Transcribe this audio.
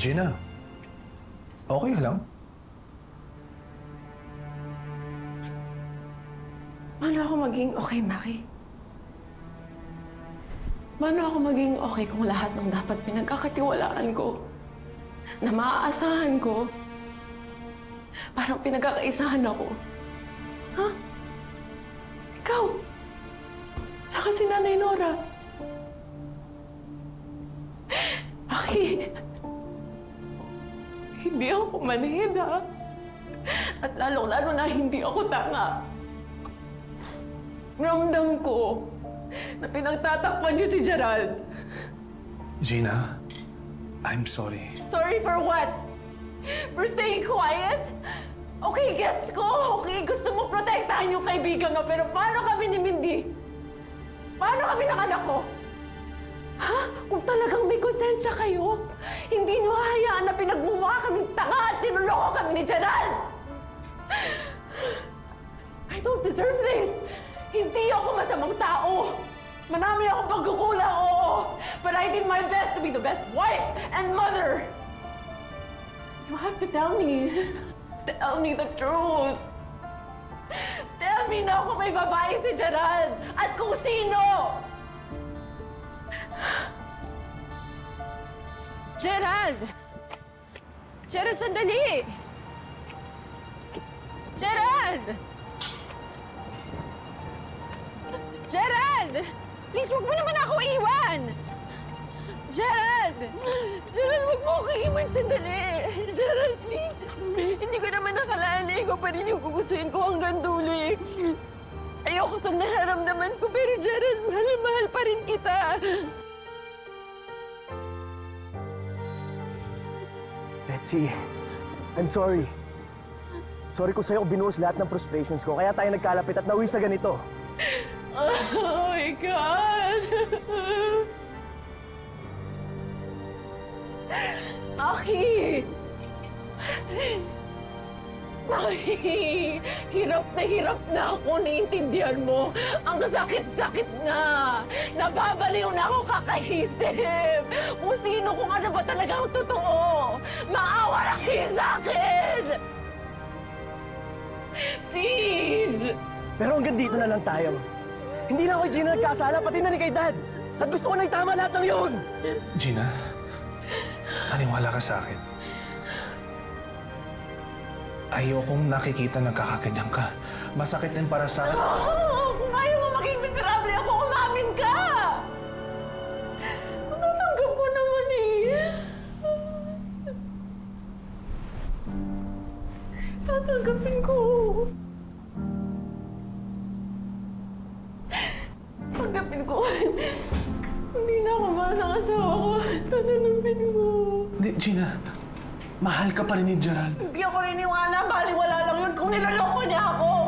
Gina, okay ka lang? Paano ako maging okay, Maki? Paano ako maging okay kung lahat ng dapat pinagkakatiwalaan ko, na maaasahan ko, parang pinagkakaisahan ako? Ha? Ikaw? Saka si Nanay Nora? Maki, hindi ako manhid, ha? At lalong-lalo na hindi ako tanga. Ramdam ko na pinagtatakpan niyo si Gerald. Gina, I'm sorry. Sorry for what? For staying quiet? Okay, gets ko. Okay, gusto mo protektahan yung kaibigan mo. Pero paano kami ni Mindy? Paano kami ng anak ko? Ha? Kung talagang may konsensya kayo, hindi niyo hayaan na pinagmumukha kaming tanga at tinuloko kami ni Gerald! I don't deserve this! Hindi ako masamang tao! Marami akong pagkukulang, oo! But I did my best to be the best wife and mother! You have to tell me. Tell me the truth. Tell me na kung may babae si Gerald at kung sino! Gerald! Gerald, sandali! Gerald! Gerald! Please, wag mo naman ako iwan! Gerald! Gerald, wag mo ako iwan sandali! Gerald, please! Hindi ko naman nakalaan na ikaw pa rin yung gugustuhin ko hanggang dulo eh. Ayoko itong nararamdaman ko, pero Gerald, mahal pa rin kita. Betsy, I'm sorry. Sorry kung sa'yo binuhos lahat ng frustrations ko, kaya tayo nagkalapit at nauwi sa ganito. Oh my God! Maki! Maki! Hirap na ako, naiintindihan mo. Ang sakit-sakit na. Nababaliw na ako kakaisip. Kung sino, kung ano ba talagang totoo. Maawa na kayo sa akin! Please! Pero hanggang dito na lang tayo. Hindi lang ako kay Gina nagkasala, pati na rin kay Dad. At gusto ko na itama lahat ng yun! Gina, maniwala ka sa akin. Ayokong nakikita nagkakaganyan ka. Masakit din para sa akin. Oh, kung ayaw mo maging miserable ako, umamin ka! Tatanggap ko naman eh. Tatanggapin ko. Tanggapin ko. Hindi na ako mahal ng asawa ko. Tatanggapin ko. Hindi, Gina. Mahal ka pa rin ni Gerald. Hindi ako niniwala. Baliwala lang yun kung niloloko niya ako.